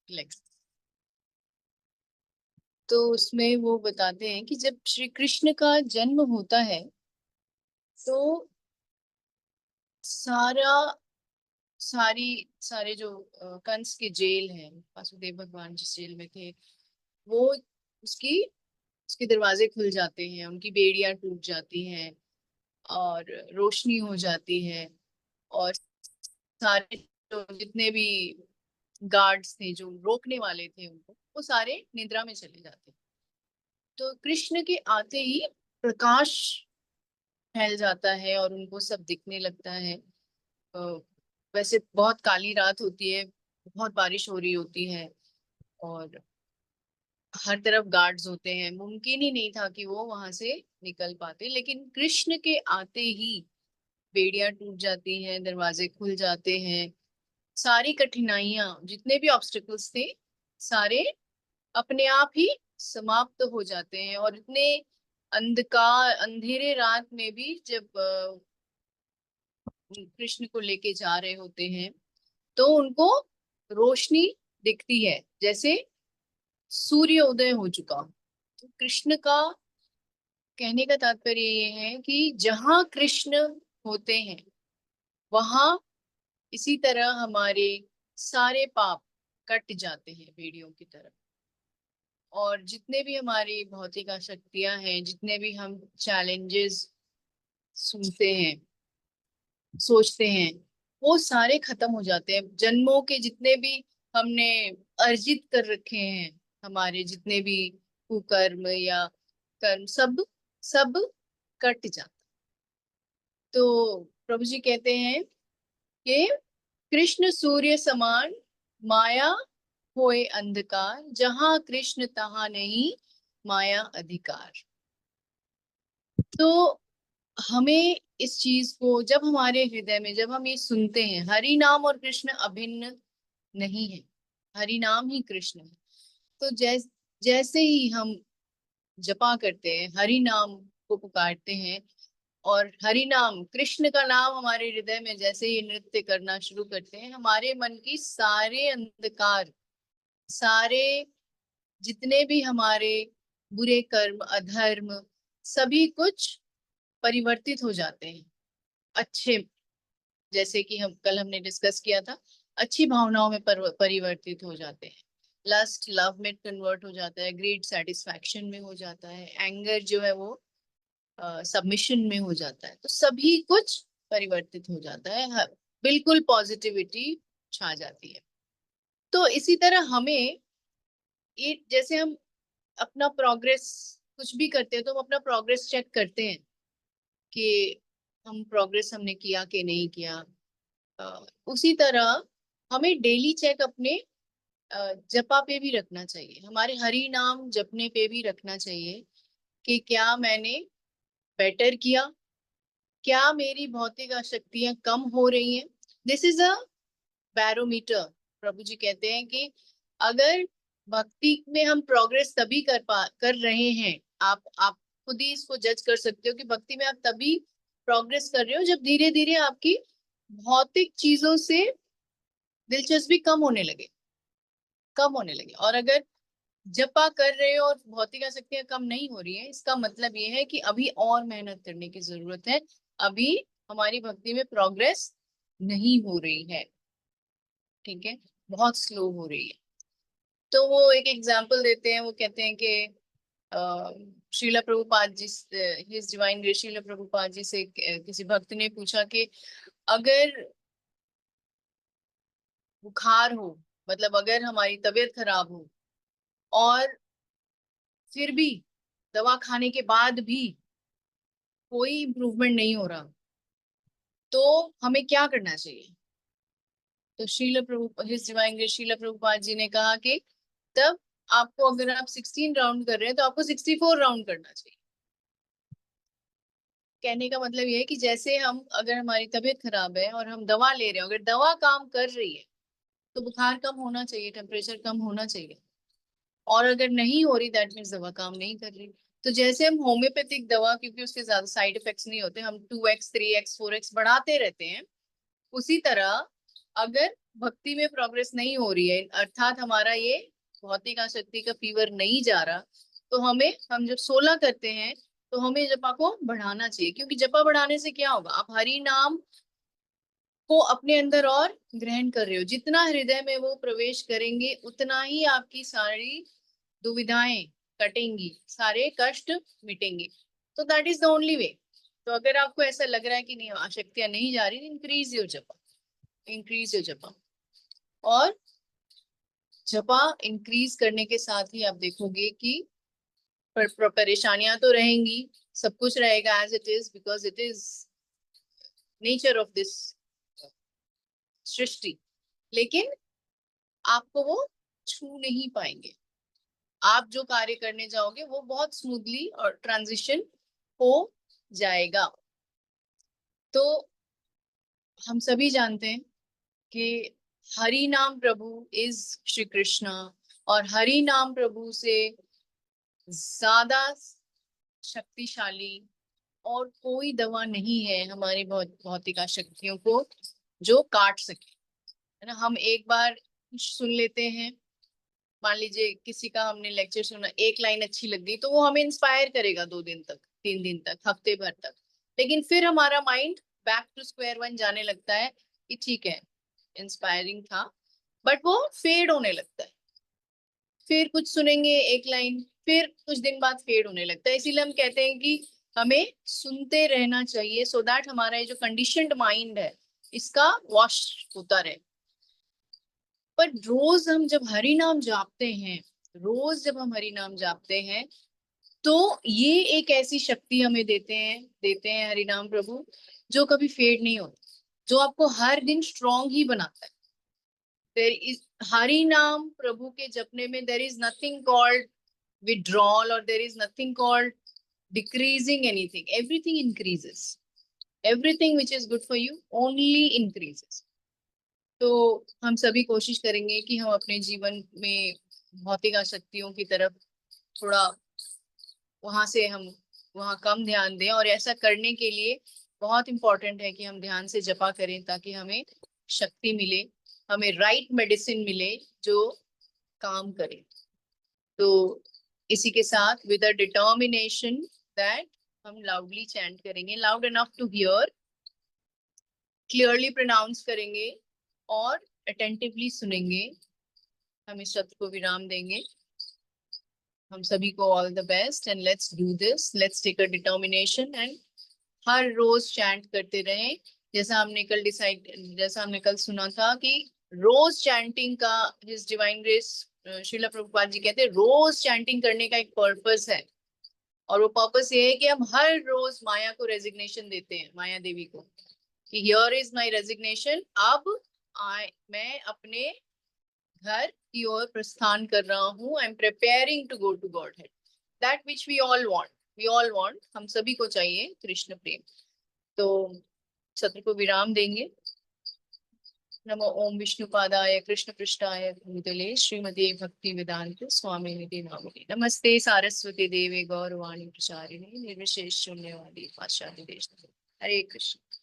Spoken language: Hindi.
लेक्स। तो उसमें वो बताते हैं कि जब श्री कृष्ण का जन्म होता है तो सारा सारी सारे जो कंस की जेल है, वासुदेव भगवान जिस जेल में थे, वो उसकी उसके दरवाजे खुल जाते हैं, उनकी बेड़ियां टूट जाती हैं और रोशनी हो जाती है। और सारे जो जितने भी गार्ड्स थे जो रोकने वाले थे उनको, वो सारे निद्रा में चले जाते हैं। तो कृष्ण के आते ही प्रकाश फैल जाता है और उनको सब दिखने लगता है। अ, वैसे बहुत काली रात होती है, बहुत बारिश हो रही होती है और हर तरफ गार्ड्स होते हैं, मुमकिन ही नहीं था कि वो वहां से निकल पाते। लेकिन कृष्ण के आते ही बेड़ियां टूट जाती हैं, दरवाजे खुल जाते हैं, सारी कठिनाइयां जितने भी ऑब्स्टिकल्स थे सारे अपने आप ही समाप्त हो जाते हैं। और इतने अंधकार अंधेरे रात में भी जब कृष्ण को लेके जा रहे होते हैं तो उनको रोशनी दिखती है, जैसे सूर्य उदय हो चुका हो। तो कृष्ण का कहने का तात्पर्य ये है कि जहां कृष्ण होते हैं वहां इसी तरह हमारे सारे पाप कट जाते हैं बेड़ियों की तरह। और जितने भी हमारी भौतिक आसक्तियां हैं, जितने भी हम चैलेंजेस सुनते हैं, सोचते हैं, वो सारे खत्म हो जाते हैं। जन्मों के जितने भी हमने अर्जित कर रखे हैं, हमारे जितने भी कुकर्म या कर्म, सब सब कट जाता। तो प्रभु जी कहते हैं कि कृष्ण सूर्य समान, माया होए अंधकार, जहां कृष्ण तहां नहीं माया अधिकार। तो हमें इस चीज को जब हमारे हृदय में जब हम ये सुनते हैं, हरि नाम और कृष्ण अभिन्न नहीं है, हरि नाम ही कृष्ण है। तो जैसे ही हम जपा करते हैं, हरि नाम को पुकारते हैं, और हरि नाम कृष्ण का नाम हमारे हृदय में जैसे ही नृत्य करना शुरू करते हैं, हमारे मन की सारे अंधकार, सारे जितने भी हमारे बुरे कर्म, अधर्म, सभी कुछ परिवर्तित हो जाते हैं अच्छे। जैसे कि हम कल हमने डिस्कस किया था, अच्छी भावनाओं में परिवर्तित हो जाते हैं। लस्ट लव में कन्वर्ट हो जाता है, ग्रेट सेटिस्फैक्शन में हो जाता है, एंगर जो है वो सबमिशन में हो जाता है। तो सभी कुछ परिवर्तित हो जाता है, बिल्कुल पॉजिटिविटी छा जाती है। तो इसी तरह हमें ये, जैसे हम अपना प्रोग्रेस कुछ भी करते हैं तो हम अपना प्रोग्रेस चेक करते हैं कि हम प्रोग्रेस हमने किया कि नहीं किया। उसी तरह हमें डेली चेक अपने जपा पे भी रखना चाहिए, हमारे हरि नाम जपने पे भी रखना चाहिए कि क्या मैंने बेटर किया, क्या मेरी भौतिक आसक्तियां कम हो रही हैं। This is a barometer. Prabhu ji कहते हैं कि अगर भक्ति में हम प्रोग्रेस तभी कर रहे हैं, आप खुद ही इसको जज कर सकते हो कि भक्ति में आप तभी प्रोग्रेस कर रहे हो जब धीरे धीरे आपकी भौतिक चीजों से दिलचस्पी कम होने लगे। और अगर जपा कर रहे हो और भौतिक आसक्तियां कम नहीं हो रही है, इसका मतलब ये है कि अभी और मेहनत करने की जरूरत है, अभी हमारी भक्ति में प्रोग्रेस नहीं हो रही है। ठीक है, बहुत स्लो हो रही है। तो वो एक एग्जाम्पल देते हैं, वो कहते हैं कि अ, Shrila Prabhupada ji, his divine grace Shrila Prabhupada ji से किसी भक्त ने पूछा कि अगर बुखार हो, मतलब अगर हमारी तबीयत खराब हो और फिर भी दवा खाने के बाद भी कोई इम्प्रूवमेंट नहीं हो रहा, तो हमें क्या करना चाहिए। तो Shrila Prabhu his divine grace Shrila Prabhupada ji ने कहा कि तब आपको, अगर आप 16 राउंड कर रहे हैं तो आपको 64 राउंड करना चाहिए। कहने का मतलब ये है कि जैसे हम, अगर हमारी तबीयत खराब है और हम दवा ले रहे हैं, अगर दवा काम कर रही है तो बुखार कम होना चाहिए, टेम्परेचर कम होना चाहिए। और अगर नहीं हो रही, दैट मीन्स दवा काम नहीं कर रही। तो जैसे हम होम्योपैथिक दवा, क्योंकि उसके ज्यादा साइड इफेक्ट्स नहीं होते, हम 2x 3x 4x बढ़ाते रहते हैं, उसी तरह अगर भक्ति में प्रोग्रेस नहीं हो रही है, अर्थात हमारा ये भौतिक आसक्ति का फीवर नहीं जा रहा, तो हम जब 16 करते हैं तो हमें जपा को बढ़ाना चाहिए, क्योंकि जपा बढ़ाने से क्या होगा, आप हरि नाम को अपने अंदर और ग्रहण कर रहे हो। जितना हृदय में वो प्रवेश करेंगे उतना ही आपकी सारी दुविधाएं कटेंगी, सारे कष्ट मिटेंगे। तो that is the only way. तो अगर आपको ऐसा लग रहा है कि नहीं आसक्तियां नहीं जा रही, इंक्रीज योर जपा, इंक्रीज योर जपा। और जपा इंक्रीज करने के साथ ही आप देखोगे कि परेशानियां तो रहेंगी, सब कुछ रहेगा as it is, because it is nature of this सृष्टि, लेकिन आपको वो छू नहीं पाएंगे। आप जो कार्य करने जाओगे वो बहुत स्मूथली और ट्रांजिशन हो जाएगा। तो हम सभी जानते हैं कि हरि नाम प्रभु इज श्री कृष्णा, और हरि नाम प्रभु से ज्यादा शक्तिशाली और कोई दवा नहीं है हमारी भौतिक आसक्तियों को जो काट सके, है ना। हम एक बार कुछ सुन लेते हैं, मान लीजिए किसी का हमने लेक्चर सुना, एक लाइन अच्छी लग गई तो वो हमें इंस्पायर करेगा 2 दिन तक, 3 दिन तक, हफ्ते भर तक। लेकिन फिर हमारा mind back to square one जाने लगता है कि ठीक है इंस्पायरिंग था, बट वो फेड होने लगता है। फिर कुछ सुनेंगे एक लाइन, फिर कुछ दिन बाद फेड होने लगता है। इसीलिए हम कहते हैं कि हमें सुनते रहना चाहिए, सो दैट हमारा ये जो कंडीशनड माइंड है इसका वॉश होता रहे। पर रोज हम जब हरि नाम जापते हैं, रोज जब हम हरि नाम जापते हैं, तो ये एक ऐसी शक्ति हमें देते हैं हरि नाम प्रभु, जो कभी फेड नहीं होती, जो आपको हर दिन स्ट्रांग ही बनाता है। देयर इज हरि नाम प्रभु के जपने में there is nothing called withdrawal, or there is nothing called decreasing anything. Everything increases. Everything which is good for you only increases. तो हम सभी कोशिश करेंगे कि हम अपने जीवन में भौतिक आसक्तियों की तरफ थोड़ा वहां से हम वहां कम ध्यान दें, और ऐसा करने के लिए बहुत इंपॉर्टेंट है कि हम ध्यान से जपा करें, ताकि हमें शक्ति मिले, हमें राइट मेडिसिन मिले जो काम करे। तो इसी के साथ विद अ डिटर्मिनेशन दैट हम लाउडली चैंट करेंगे, loud enough to hear, clearly pronounce करेंगे और अटेंटिवली सुनेंगे। हम इस शब्द को विराम देंगे। हम सभी को all the best and let's do this, let's take a determination and हर रोज चैंट करते रहें। जैसा हमने कल सुना था कि रोज चैंटिंग का, his divine grace Shrila Prabhupada ji कहते हैं रोज चैंटिंग करने का एक पर्पस है, और वो पर्पस ये है कि हम हर रोज माया को रेजिग्नेशन देते हैं, माया देवी को, कि हियर इज माय रेजिग्नेशन, अब मैं अपने घर की ओर प्रस्थान कर रहा हूँ, I am preparing to go to Godhead, that which we all want, हम सभी को चाहिए कृष्ण प्रेम। तो सत्र को विराम देंगे। नमो ओम विष्णुपादाय कृष्ण पृष्ठाय भूतले श्रीमती भक्ति वेदांत स्वामी निधि नामिने नमस्ते सारस्वती देवे गौरवाणी प्रचारिणे निर्विशेष शून्यवादी पाश्चात्य देश। हरे कृष्ण।